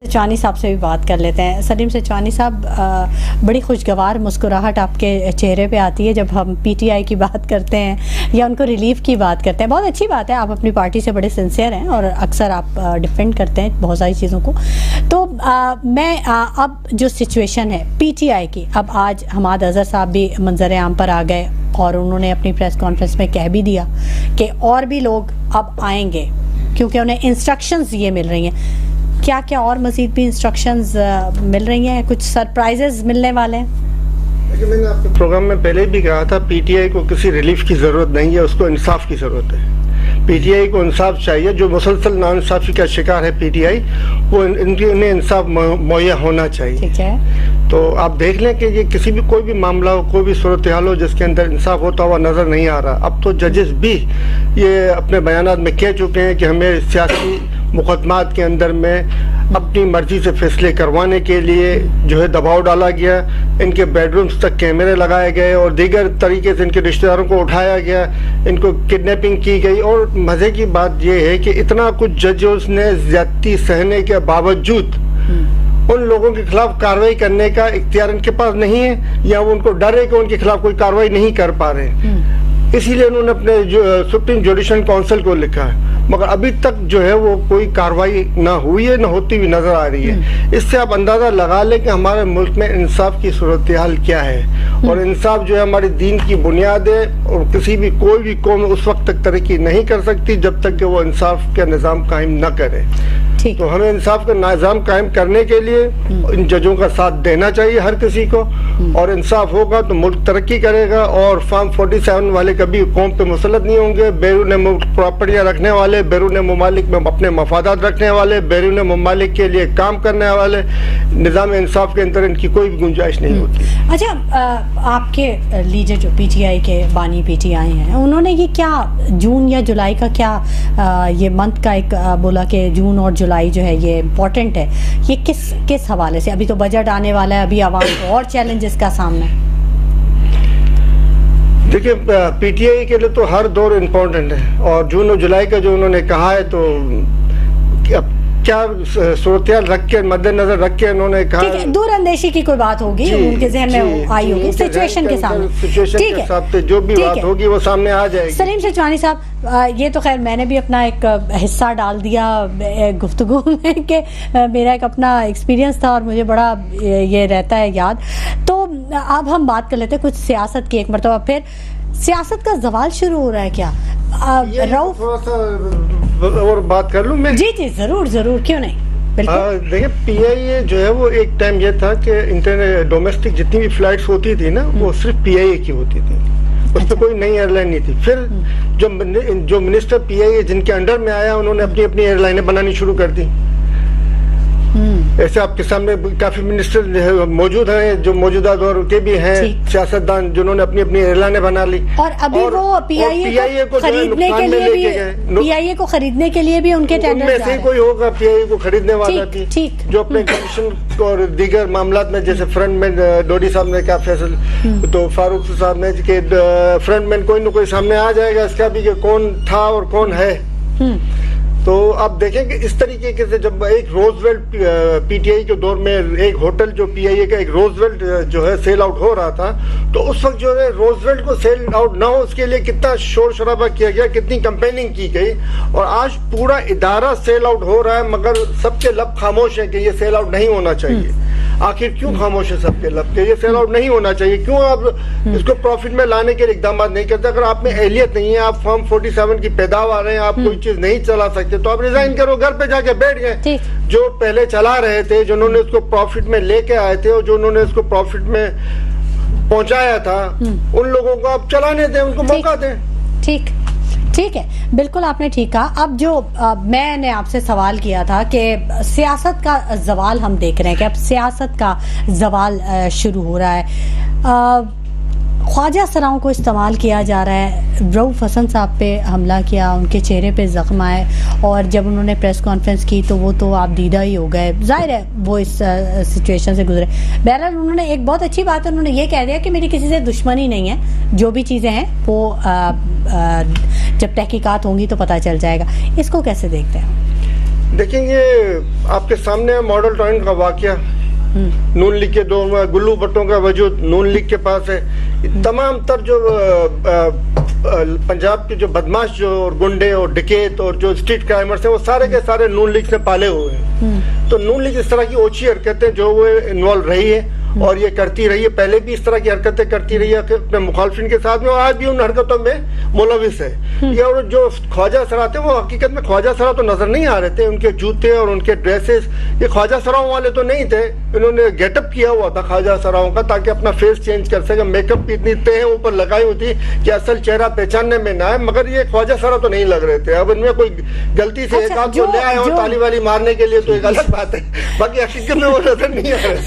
सेचवानी साहब से भी बात कर लेते हैं। सलीम सेचवानी साहब, बड़ी खुशगवार मुस्कुराहट आपके चेहरे पे आती है जब हम पीटीआई की बात करते हैं या उनको रिलीफ की बात करते हैं। बहुत अच्छी बात है, आप अपनी पार्टी से बड़े सिंसियर हैं और अक्सर आप डिफेंड करते हैं बहुत सारी चीज़ों को। तो अब जो सिचुएशन है पीटीआई की, अब आज हमाद अजहर साहब भी मंजर आम पर आ गए और उन्होंने अपनी प्रेस कॉन्फ्रेंस में कह भी दिया कि और भी लोग अब आएंगे क्योंकि उन्हें इंस्ट्रक्शंस ये मिल रही हैं। क्या क्या और मज़ीद भी इंस्ट्रक्शंस मिल रही हैं? कुछ सरप्राइजेस मिलने वाले हैं? देखिए, मैंने आपके प्रोग्राम में पहले भी कहा था, पीटीआई को किसी रिलीफ की ज़रूरत नहीं है, उसको इंसाफ की ज़रूरत है। पीटीआई को इंसाफ चाहिए। जो मुसलसल नाइंसाफ़ी का शिकार है पीटीआई, वो इन्हें इंसाफ मुहैया होना चाहिए। ठीक है। तो आप देख लें कि ये किसी भी कोई भी मामला हो, कोई भी सूरत हाल हो जिसके अंदर इंसाफ होता हुआ नज़र नहीं आ रहा। अब तो जजेस भी ये अपने बयानात में कह चुके हैं कि हमें सियासी मुकदमात के अंदर में अपनी मर्जी से फैसले करवाने के लिए जो है दबाव डाला गया, इनके बेडरूम्स तक कैमरे लगाए गए और दीगर तरीके से इनके रिश्तेदारों को उठाया गया, इनको किडनैपिंग की गई। और मज़े की बात यह है कि इतना कुछ जजेस ने ज्यादती सहने के बावजूद उन लोगों के खिलाफ कार्रवाई करने का इख्तियार इनके पास नहीं है, या वो उनको डर है कि उनके खिलाफ कोई कार्रवाई नहीं कर पा रहे। इसीलिए उन्होंने अपने सुप्रीम जुडिशल काउंसिल को लिखा है, मगर अभी तक जो है वो कोई कार्रवाई ना हुई है, ना होती हुई नजर आ रही है। इससे आप अंदाजा लगा लें कि हमारे मुल्क में इंसाफ की सूरत हाल क्या है। और इंसाफ जो है हमारे दीन की बुनियाद है और किसी भी कोई भी कौम उस वक्त तक तरक्की नहीं कर सकती जब तक कि वो इंसाफ का निज़ाम कायम न करे। तो हमें इंसाफ का निज़ाम कायम करने के लिए इन जजों का साथ देना चाहिए हर किसी को, और इंसाफ होगा तो मुल्क तरक्की करेगा। और फॉर्म 47 वाले कभी कौम पे मुसलत नहीं होंगे। बैरून मुल्क प्रॉपर्टियाँ रखने वाले, बैरून ममालिक में अपने मफादात रखने वाले, बैरून ममालिक के लिए काम करने वाले, निज़ाम इंसाफ के अंदर इनकी कोई भी गुंजाइश नहीं होती। अच्छा, आपके लीडर जो पीटीआई के बानी पीटीआई हैं, उन्होंने ये क्या जून या जुलाई का क्या ये मंथ का एक बोला कि जून और जुलाई जो है ये इम्पोर्टेंट है, ये किस हवाले से? अभी तो बजट आने वाला है, अभी आवाम को और चैलेंजेस का सामना है। देखिए, पीटीआई के लिए तो हर दौर इम्पोर्टेंट है, और जून और जुलाई का जो उन्होंने कहा है तो क्या सूरत रख के मद्देनजर रख के उन्होंने कहा, दूर अंदेशी की कोई बात होगी उनके जहन में आई होगी सिचुएशन के सामने, सिचुएशन के हिसाब से जो भी बात होगी वो सामने आ जाएगी। सलीम सेचवानी साहब, ये तो खैर मैंने भी अपना एक हिस्सा डाल दिया गुफ्तगू में कि मेरा एक अपना एक्सपीरियंस था और मुझे बड़ा ये रहता है याद। तो अब हम बात कर लेते हैं कुछ सियासत की। एक मरतबा फिर सियासत का जवाल शुरू हो रहा है क्या? रऊफ, थोड़ा सा और बात कर लूं मैं? जी जी, जरूर जरूर, क्यों नहीं, बिल्कुल। देखिए, पीआईए जो है वो एक टाइम ये था कि इंटरनेट डोमेस्टिक जितनी भी फ्लाइट्स होती थी ना, वो सिर्फ पीआईए की होती थी, उस पर कोई नई एयरलाइन नहीं थी। फिर जो मिनिस्टर पीआईए जिनके अंडर में आया, उन्होंने अपनी अपनी एयरलाइनें बनानी शुरू कर दी। ऐसे आपके सामने काफी मिनिस्टर मौजूद हैं जो मौजूदा दौर के भी हैं, सियासतदान जिन्होंने अपनी अपनी एयरलाइनें बना ली। और अभी वो पीआईए को खरीदने के लिए भी, पीआईए को खरीदने के लिए भी उनके टेंडर में से कोई होगा पीआईए को खरीदने वाला भी, जो अपने कमीशन और दीगर मामलात में, जैसे फ्रंटमैन डोडी साहब ने क्या फैसला, तो फारूक साहब ने कि फ्रंटमैन कोई न कोई सामने आ जाएगा इसका भी कि कौन था और कौन है। तो आप देखें कि इस तरीके से जब एक रोजवेल्ट पीटीआई के दौर में एक होटल जो पीआईए का एक रोजवेल्ट जो है सेल आउट हो रहा था, तो उस वक्त जो है रोजवेल्ट को सेल आउट ना हो उसके लिए कितना शोर शराबा किया गया, कितनी कैंपेनिंग की गई, और आज पूरा इदारा सेल आउट हो रहा है मगर सबके लब खामोश है कि ये सेल आउट नहीं होना चाहिए। आखिर क्यों खामोश है सबके लब के? ये सेल आउट नहीं होना चाहिए। क्यों आप इसको प्रॉफिट में लाने के लिए इकदाम नहीं करते? अगर आप में एहलियत नहीं है, आप फॉर्म 47 की पैदावार हैं, आप कोई चीज नहीं चला सकते, तो आप रिजाइन करो, घर पे जाके बैठ गए। जो पहले चला रहे थे, जिन्होंने इसको प्रॉफिट में लेके आए थे और जो उन्होंने इसको प्रॉफिट में पहुंचाया था, उन लोगों को आप चलाने दें, उनको मौका दें। ठीक है, बिल्कुल आपने ठीक कहा। अब जो मैंने आपसे सवाल किया था कि सियासत का जवाल हम देख रहे हैं कि अब सियासत का जवाल शुरू हो रहा है। ख्वाजा सराओं को इस्तेमाल किया जा रहा है। रऊफ हसन साहब पे हमला किया, उनके चेहरे पे जख्म आए, और जब उन्होंने प्रेस कॉन्फ्रेंस की तो वो तो आप दीदा ही हो गए। जाहिर है वो इस सिचुएशन से गुजरे। बहरहाल उन्होंने एक बहुत अच्छी बात है, उन्होंने ये कह दिया कि मेरी किसी से दुश्मनी नहीं है, जो भी चीज़ें हैं वो जब तहकीकात होंगी तो पता चल जाएगा। इसको कैसे देखते हैं? देखिए ये आपके सामने मॉडल टाउन का वाकया, नून लीग के 2 गुल्लू भट्टों का वजूद नून लीग के पास है। तमाम तर जो पंजाब के जो बदमाश जो और गुंडे और डकैत और जो स्ट्रीट क्राइमर्स हैं वो सारे के सारे नून लीग से पाले हुए हैं। तो नून लीग इस तरह की ओछी हरकतें जो वो इन्वॉल्व रही है और ये करती रही है, पहले भी इस तरह की हरकतें करती रही है अपने मुखालफिन के साथ में, और आज भी उन हरकतों में मुलविस है। ये और जो ख्वाजा सरा थे वो हकीकत में ख्वाजा सरा तो नजर नहीं आ रहे थे, उनके जूते और उनके ड्रेसेस ये ख्वाजा सराओं वाले तो नहीं थे। इन्होंने गेटअप किया हुआ था ख्वाजा सराओं का ताकि अपना फेस चेंज कर सके, मेकअप भी इतनी तय ऊपर लगाई हुई थी कि असल चेहरा पहचानने में ना आए, मगर ये ख्वाजा सरा तो नहीं लग रहे थे। अब इनमें कोई गलती से एक आध को ले आए हो ताली वाली मारने के लिए तो एक अलग बात है, बाकी हकीकत में वो नजर नहीं आ रहे थे।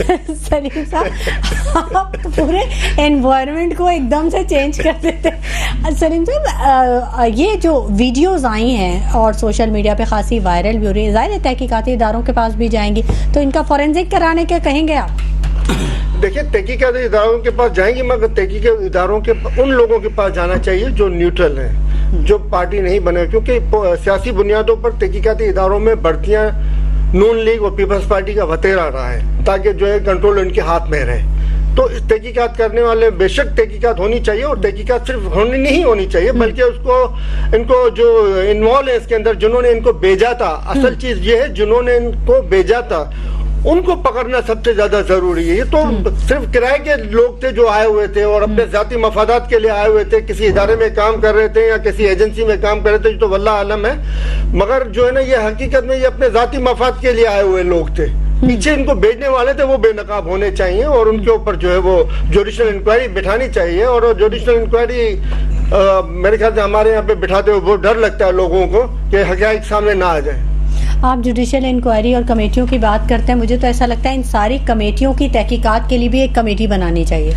सलीम साहब आप तो पूरे एनवायरनमेंट को एकदम से चेंज कर देते। सलीम साहब ये जो वीडियोस आई हैं और सोशल मीडिया पे खासी वायरल भी हो रही है, जाहिर है तहकीकाती इदारों के पास भी जाएंगी, तो इनका फॉरेंसिक कराने के कहेंगे आप? देखिए तहकीकाती इदारों के पास जाएंगे, मगर तहकीकाती इदारों के उन लोगों के पास जाना चाहिए जो न्यूट्रल हैं, जो पार्टी नहीं बने, क्योंकि सियासी बुनियादों पर तहकीकाती इदारों में भर्तियां नून लीग और पीपल्स पार्टी का वतेरा रहा है ताकि जो है कंट्रोल इनके हाथ में रहे। तो इस तहकीकात करने वाले बेशक तहकीकात होनी चाहिए, और तहकीकात सिर्फ होनी नहीं होनी चाहिए बल्कि उसको इनको जो इन्वॉल्व है इसके अंदर, जिन्होंने इनको भेजा था, असल चीज ये है जिन्होंने इनको भेजा था उनको पकड़ना सबसे ज्यादा जरूरी है। ये तो सिर्फ किराए के लोग थे जो आए हुए थे और अपने जाती मफादात के लिए आए हुए थे, किसी इदारे में काम कर रहे थे या किसी एजेंसी में काम कर रहे थे, तो वल्लाह आलम है, मगर जो है ना ये हकीकत में ये अपने जाती मफाद के लिए आए हुए लोग थे। पीछे इनको भेजने वाले थे वो बेनकाब होने चाहिए और उनके ऊपर जो है वो जुडिशल इंक्वायरी बिठानी चाहिए। और जुडिशल इंक्वायरी मेरे ख्याल से हमारे यहाँ पे बिठाते हुए वो डर लगता है लोगों को कि हक़ाइक़ सामने ना आ जाए। आप जुडिशल इंक्वायरी और कमेटियों की बात करते हैं, मुझे तो ऐसा लगता है इन सारी कमेटियों की तहकीकात के लिए भी एक कमेटी बनानी चाहिए।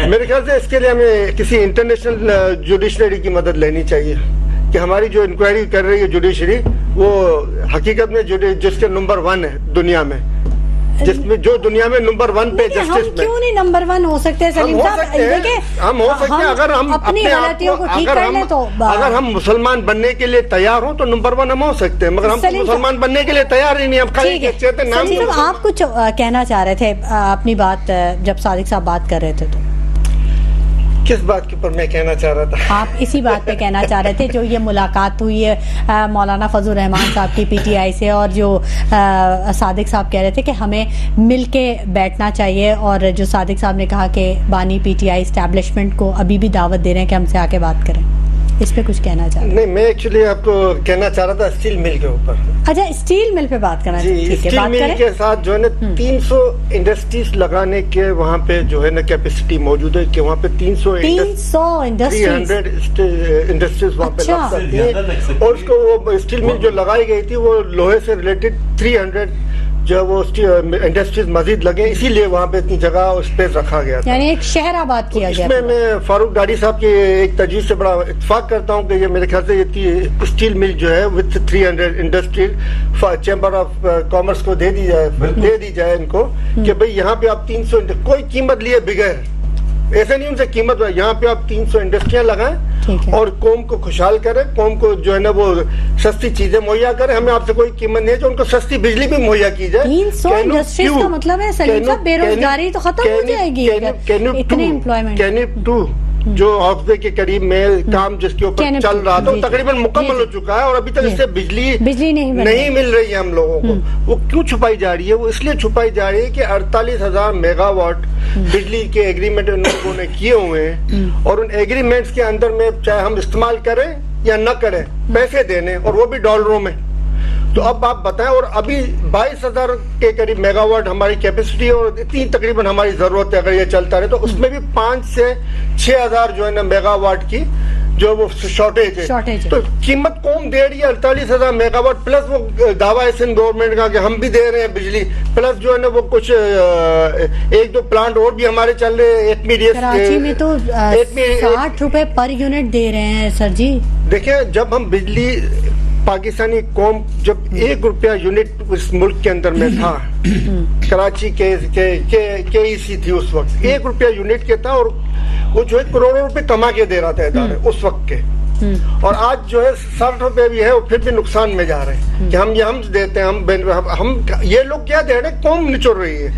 मेरे ख्याल से इसके लिए हमें किसी इंटरनेशनल जुडिशरी की मदद लेनी चाहिए कि हमारी जो इंक्वायरी कर रही है जुडिशरी वो हकीकत में जिसके नंबर 1 है दुनिया में, जिसमें जो दुनिया में नंबर 1 पे जस्टिस में, क्यों नहीं नंबर 1 हो सकते हैं सलीम साहब? देखिए हम हो सकते हैं अगर हम अपनी गलतियों को ठीक कर लें तो। अगर हम मुसलमान बनने के लिए तैयार हो तो नंबर 1 हम हो सकते हैं, मगर हम मुसलमान बनने के लिए तैयार ही नहीं। हम सलीम साहब आप कुछ कहना चाह रहे थे अपनी बात जब सादिक साहब बात कर रहे थे, तो किस बात के ऊपर मैं कहना चाह रहा था? आप इसी बात पे कहना चाह रहे थे जो ये मुलाकात हुई है मौलाना फजल रहमान साहब की पीटीआई से, और जो सादिक साहब कह रहे थे कि हमें मिल के बैठना चाहिए, और जो सादिक साहब ने कहा कि बानी पीटीआई इस्टेब्लिशमेंट को अभी भी दावत दे रहे हैं कि हमसे आके बात करें, इस पे कुछ कहना चाह रहे हैं? नहीं, मैं एक्चुअली आपको कहना चाह रहा था स्टील मिल के ऊपर। अच्छा, स्टील मिल पे बात करना चाहिए। स्टील मिल के साथ जो है ना 300 इंडस्ट्रीज लगाने के वहाँ पे जो है ना कैपेसिटी मौजूद है कि वहाँ पे 300 इंडस्ट्रीज वहाँ पे लग सकती है। और उसको वो स्टील मिल जो लगाई गई थी वो लोहे से रिलेटेड 300 जो वो इंडस्ट्रीज मजीद लगे, इसीलिए वहाँ पे इतनी जगह और स्पेस रखा गया था, यानी एक शहर आबाद किया गया। इसमें मैं फारूक डाडी साहब की एक तजवीज़ से बड़ा इत्तेफाक करता हूँ कि ये मेरे ख्याल से ये स्टील मिल जो है with 300 industrial chamber of commerce को दे दी जाए इनको कि भाई यहाँ पे आप 300 कोई कीमत लिए बगैर, ऐसे नहीं उनसे कीमत, यहाँ पे आप 300 इंडस्ट्रियां लगाएं और कौम को खुशहाल करें, कौम को जो है ना वो सस्ती चीजें मुहैया करें। हमें आपसे कोई कीमत नहीं है, जो उनको सस्ती बिजली भी मुहैया की जाए। 300 इंडस्ट्रीज का मतलब है सलीम साहब बेरोजगारी तो खत्म हो जाएगी, इतने एम्प्लॉयमेंट। कैनिप 2 जो हाफवे के करीब में काम जिसके ऊपर चल रहा था तकरीबन मुकम्मल हो चुका है और अभी तक इससे बिजली नहीं मिल रही है हम लोगों को। वो क्यों छुपाई जा रही है? वो इसलिए छुपाई जा रही है कि 48,000 मेगावाट बिजली के एग्रीमेंट उन लोगों ने किए हुए हैं और उन एग्रीमेंट्स के अंदर में चाहे हम इस्तेमाल करें या न करें पैसे देने, और वो भी डॉलरों में। तो अब आप बताएं, और अभी 22,000 के करीब मेगावाट हमारी कैपेसिटी और इतनी तकरीबन हमारी जरूरत है, अगर ये चलता रहे तो उसमें भी 5 से 6,000 जो है ना मेगावाट की जो वो शॉर्टेज है। तो कीमत कौन दे रही है? 48,000 मेगावाट प्लस वो दावा है सिंध गवर्नमेंट का कि हम भी दे रहे हैं बिजली, प्लस जो है ना वो कुछ 1-2 प्लांट और भी हमारे चल रहे हैं। कराची में तो 60 रुपए पर यूनिट दे रहे हैं सर जी। देखिए, जब हम बिजली पाकिस्तानी कौम जब 1 रुपया यूनिट इस मुल्क के अंदर में था, कराची के थी उस वक्त 1 रुपया यूनिट के था, और वो जो है करोड़ों रुपए कमा के दे रहा था इदारे उस वक्त के। और आज जो है 60 रुपए भी है वो फिर भी नुकसान में जा रहे हैं कि हम देते हैं, हम ये लोग क्या दे रहे हैं, कौम निचोड़ रही है।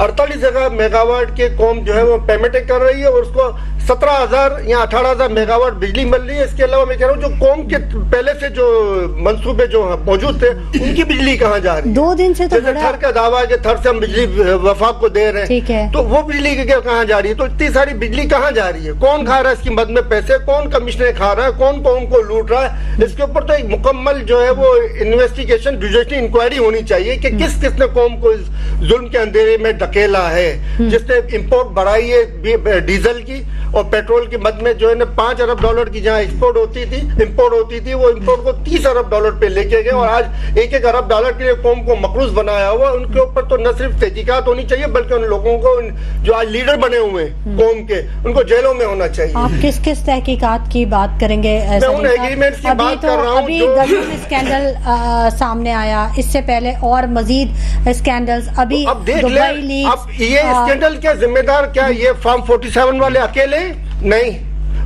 48 मेगावाट के कौम जो है वो पेमेंटें कर रही है और उसको 17,000 या 18,000 मेगावाट बिजली मिल रही है। इसके अलावा मैं कह रहा हूँ जो कौम के पहले से जो मंसूबे जो मौजूद थे उनकी बिजली कहाँ जा रही है? 2 दिन से तो जैसे थर का दावा है कि थर से हम बिजली वफाक को दे रहे हैं, तो वो बिजली कहाँ जा रही है? तो इतनी सारी बिजली कहाँ जा रही है? कौन खा रहा है इसकी मद में पैसे? कौन कमिश्नर खा रहा है? कौन कौम को लूट रहा है? इसके ऊपर तो एक मुकम्मल जो है वो इन्वेस्टिगेशन, जुडिशल इंक्वायरी होनी चाहिए कि किसने कौम को इस जुल्म के अंधेरे में धकेला है, जिसने इंपोर्ट बढ़ाई है डीजल की और पेट्रोल की मद में जो है ना $5 अरब की जहाँ इंपोर्ट होती थी वो इंपोर्ट को $30 अरब पे लेके गए और आज $1 अरब के लिए कौम को मकरूज बनाया हुआ। उनके ऊपर तो न सिर्फ तहकीकात होनी चाहिए बल्कि उन लोगों को जो आज लीडर बने हुए हैं कौम के, उनको जेलों में होना चाहिए। आप किस तहकीकात की बात करेंगे? मैं उन एग्रीमेंट्स की बात कर रहा हूँ। अभी गवर्नमेंट स्कैंडल सामने आया, इससे पहले और मजीद स्कैंडल्स, अभी अब देख ले, अब ये स्कैंडल क्या जिम्मेदार, क्या ये फॉर्म 47 वाले अकेले नहीं,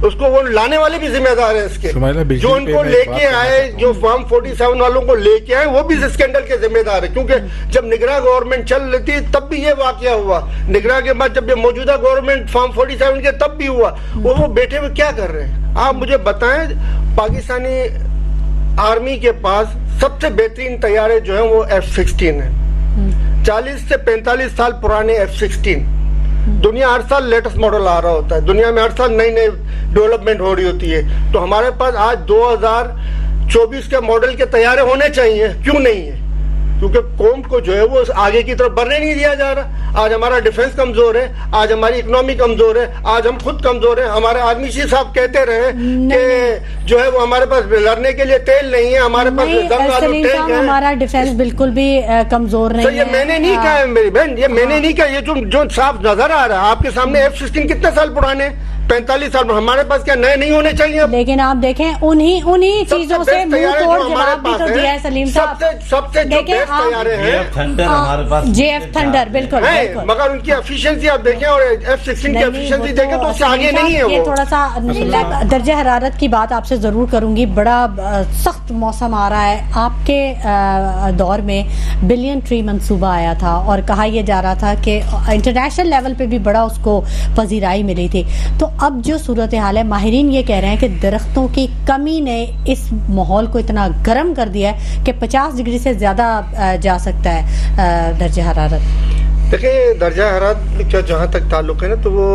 उसको वो लाने वाले भी जिम्मेदार हैं इसके, जो उनको लेके आए, जो फॉर्म 47 वालों को लेके आए वो भी इस स्कैंडल के जिम्मेदार है। क्योंकि जब निगरान गवर्नमेंट चल रही थी तब भी ये वाकया हुआ, निगरान के बाद जब ये मौजूदा गवर्नमेंट फॉर्म 47 के तब भी हुआ। वो बैठे हुए क्या कर रहे हैं? आप मुझे बताएं, पाकिस्तानी आर्मी के पास सबसे बेहतरीन तैयारे जो है वो F-16 है, 40 से 45 साल पुराने F-16। दुनिया हर साल लेटेस्ट मॉडल आ रहा होता है, दुनिया में हर साल नई नई डेवलपमेंट हो रही होती है। तो हमारे पास आज 2024 के मॉडल के तैयारे होने चाहिए, क्यों नहीं है? क्योंकि कौम को जो है वो आगे की तरफ बढ़ने नहीं दिया जा रहा। आज हमारा डिफेंस कमजोर है, आज हमारी इकोनॉमी कमजोर है, आज हम खुद कमजोर हैं। हमारे आर्मी चीफ साहब कहते रहे कि जो है वो हमारे पास लड़ने के लिए तेल नहीं है, हमारे पास टैंक है। हमारा डिफेंस बिल्कुल भी कमजोर नहीं है। ये मैंने नहीं कहा है मेरी बहन, ये मैंने नहीं कहा, ये जो साफ नजर आ रहा है आपके सामने। F-16 कितने साल पुराने? 45 साल। हमारे पास क्या नए नहीं होने चाहिए? लेकिन आप देखें उन्हीं चीजों से मुंह तोड़ जवाब भी तो दिया है सलीम साहब। सबसे जो बेस्ट तैयारे हैं JF थंडर, बिल्कुल मगर उनकी एफिशिएंसी आप देखें और F-16 की एफिशिएंसी देखें तो उससे आगे नहीं है। ये थोड़ा सा दर्जा हरारत की बात आपसे जरूर करूंगी। बड़ा सख्त मौसम आ रहा है। आपके दौर में बिलियन ट्री मंसूबा आया था और कहा यह जा रहा था कि इंटरनेशनल लेवल पे भी बड़ा उसको पजीराई मिली थी। तो अब जो सूरत हाल है, माहिरीन ये कह रहे हैं कि दरख्तों की कमी ने इस माहौल को इतना गर्म कर दिया है कि 50 डिग्री से ज्यादा जा सकता है दर्जा हरारत। देखिए, दर्जा हरारत का जहाँ तक ताल्लुक है ना, तो वो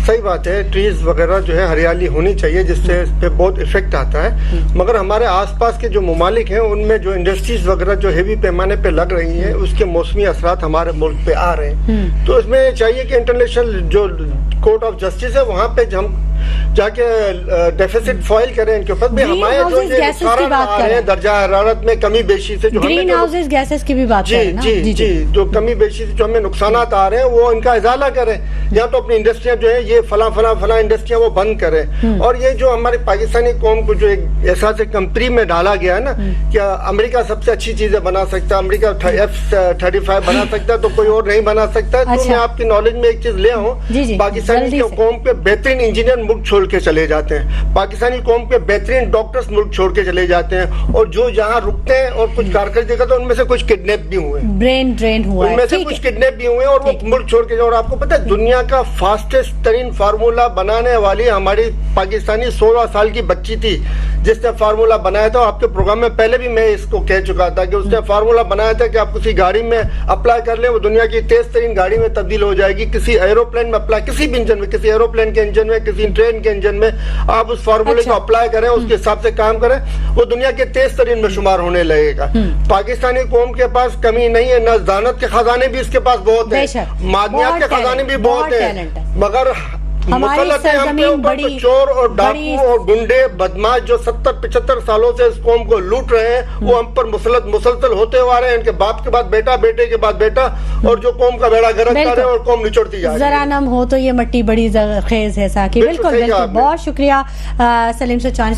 सही बात है, ट्रीज वगैरह जो है हरियाली होनी चाहिए जिससे इस पे बहुत इफेक्ट आता है। मगर हमारे आसपास के जो ममालिक हैं उनमें जो इंडस्ट्रीज वगैरह जो हेवी पैमाने पे लग रही हैं उसके मौसमी असरात हमारे मुल्क पे आ रहे हैं। तो इसमें चाहिए कि इंटरनेशनल जो कोर्ट ऑफ जस्टिस है वहाँ पे हम जाके डेफिसिट फाइल करें इनके ऊपर भी। हमारे जो आ रहे हैं दर्जा हरारत में कमी बेशी से, जो ग्रीन हाउसेस गैसेस की भी बात जी जी जी जो कमी बेशी से जो हमें नुकसान आ रहे हैं वो इनका इजाला करें, या तो अपनी इंडस्ट्रियां जो है ये फला इंडस्ट्रियां वो बंद करें। और ये जो हमारी पाकिस्तानी कौम को जो एक ऐसा से कंपनी में डाला गया है ना, क्या अमेरिका सबसे अच्छी चीजें बना सकता है, अमेरिका F-35 बना सकता है तो कोई और नहीं बना सकता। तो मैं आपकी नॉलेज में एक चीज ले आऊँ, पाकिस्तानी कौम के बेहतरीन इंजीनियर मुल्क छोड़ के चले जाते हैं, पाकिस्तानी कौम के बेहतरीन डॉक्टर्स मुल्क छोड़ के चले जाते हैं, और जो यहाँ रुकते हैं और कुछ कारकर्दगी देखा तो उनमें से कुछ किडनैप भी हुए, ब्रेन ड्रेन हुआ, उनमें से कुछ किडनैप भी हुए और वो मुल्क छोड़ के। और आपको पता है दुनिया का फास्टेस्ट तरीन फार्मूला बनाने वाली हमारी पाकिस्तानी 16 साल की बच्ची थी जिसने फार्मूला बनाया था। आपके प्रोग्राम में पहले भी मैं इसको कह चुका था कि उसने फार्मूला बनाया था कि आप किसी गाड़ी में अप्लाई कर लें, वो दुनिया की तेज तरीन गाड़ी में तब्दील हो जाएगी। किसी एरोप्लेन में अप्लाई, किसी भी इंजन में, किसी एरोप्लेन के इंजन में, किसी ट्रेन के इंजन में आप उस फार्मूले को अप्लाई करें, उसके हिसाब से काम करें, वो दुनिया के तेज तरीन में शुमार होने लगेगा। पाकिस्तानी कौम के पास कमी नहीं है, न दानत के खजाने भी इसके पास बहुत है, मादनियात के खजाने भी बहुत है, मगर चोर और डाकू और गुंडे बदमाश जो 70-75 सालों से इस कौम को लूट रहे हैं वो हम पर मुसलसल होते हुए आ रहे हैं। इनके बाप के बाद बेटा, बेटे के बाद बेटा, और जो कौम का बेड़ा गर्क कर रहे हैं और कौम निचोड़ती जा रही है। जरा नम हो तो ये मट्टी बड़ी खेज है साकी। बिल्कुल, बहुत शुक्रिया सलीम सचवानी।